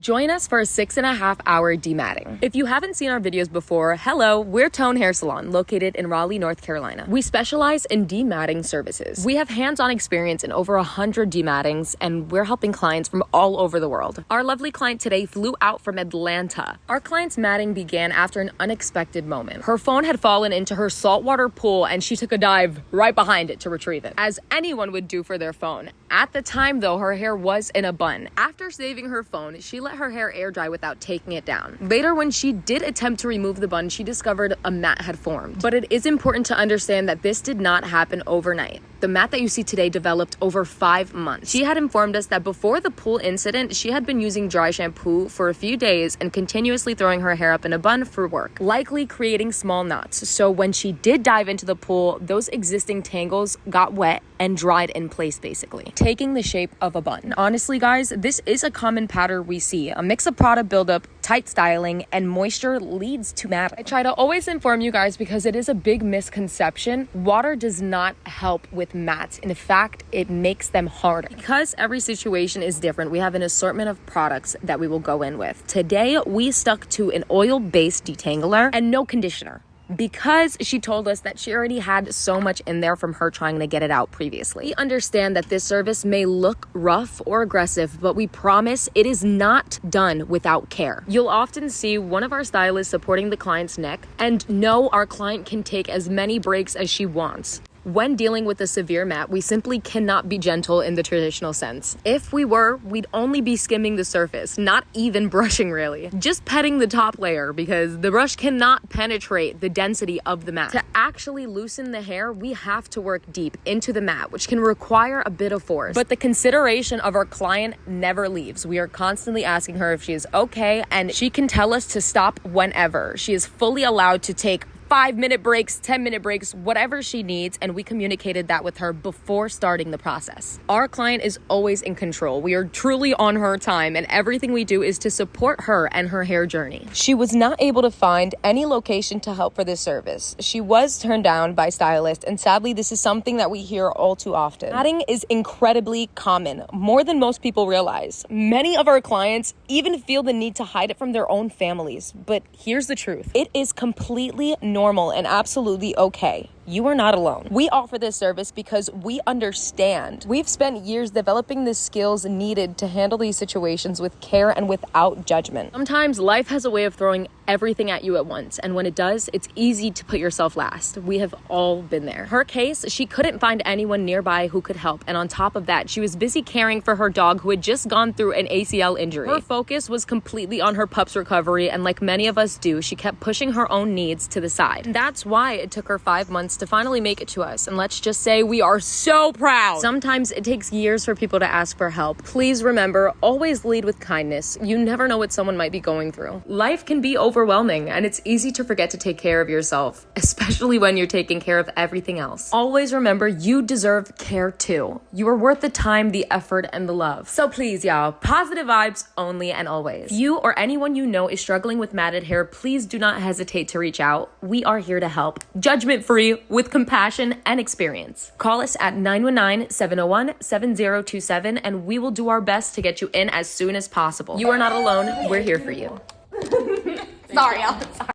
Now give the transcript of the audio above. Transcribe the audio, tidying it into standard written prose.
Join us for a 6.5-hour dematting. If you haven't seen our videos before, hello, we're Tone Hair Salon, located in Raleigh, North Carolina. We specialize in dematting services. We have hands-on experience in over 100 demattings, and we're helping clients from all over the world. Our lovely client today flew out from Atlanta. Our client's matting began after an unexpected moment. Her phone had fallen into her saltwater pool, and she took a dive right behind it to retrieve it, as anyone would do for their phone. At the time, though, her hair was in a bun. After saving her phone, she let her hair air dry without taking it down. Later, when she did attempt to remove the bun, she discovered a mat had formed. But it is important to understand that this did not happen overnight. The mat that you see today developed over 5 months. She had informed us that before the pool incident, she had been using dry shampoo for a few days and continuously throwing her hair up in a bun for work, likely creating small knots. So when she did dive into the pool, those existing tangles got wet and dried in place, basically, taking the shape of a bun. Honestly, guys, this is a common pattern we see. A mix of product buildup, tight styling, and moisture leads to matting. I try to always inform you guys because it is a big misconception. Water does not help with mats. In fact, it makes them harder. Because every situation is different, we have an assortment of products that we will go in with. Today, we stuck to an oil-based detangler and no conditioner, because she told us that she already had so much in there from her trying to get it out previously. We understand that this service may look rough or aggressive, but we promise it is not done without care. You'll often see one of our stylists supporting the client's neck, and no, our client can take as many breaks as she wants. When dealing with a severe mat, we simply cannot be gentle in the traditional sense. If we were, we'd only be skimming the surface, not even brushing really. Just petting the top layer, because the brush cannot penetrate the density of the mat. To actually loosen the hair, we have to work deep into the mat, which can require a bit of force. But the consideration of our client never leaves. We are constantly asking her if she is okay, and she can tell us to stop whenever. She is fully allowed to take 5-minute breaks, 10-minute breaks, whatever she needs, and we communicated that with her before starting the process. Our client is always in control. We are truly on her time, and everything we do is to support her and her hair journey. She was not able to find any location to help for this service. She was turned down by stylists, and sadly, this is something that we hear all too often. Matting is incredibly common, more than most people realize. Many of our clients even feel the need to hide it from their own families, but here's the truth. It is completely normal and absolutely okay. You are not alone. We offer this service because we understand. We've spent years developing the skills needed to handle these situations with care and without judgment. Sometimes life has a way of throwing everything at you at once, and when it does, it's easy to put yourself last. We have all been there. Her case, she couldn't find anyone nearby who could help, and on top of that, she was busy caring for her dog who had just gone through an ACL injury. Her focus was completely on her pup's recovery, and like many of us do, she kept pushing her own needs to the side. And that's why it took her 5 months to finally make it to us, and let's just say we are so proud. Sometimes it takes years for people to ask for help. Please remember, always lead with kindness. You never know what someone might be going through. Life can be overwhelming, and it's easy to forget to take care of yourself, especially when you're taking care of everything else. Always remember, you deserve care too. You are worth the time, the effort, and the love. So please, y'all, positive vibes only and always. If you or anyone you know is struggling with matted hair, please do not hesitate to reach out. We are here to help, judgment-free, with compassion and experience. Call us at 919-701-7027, and we will do our best to get you in as soon as possible. You are not alone. We're here for you. Sorry, y'all. Sorry.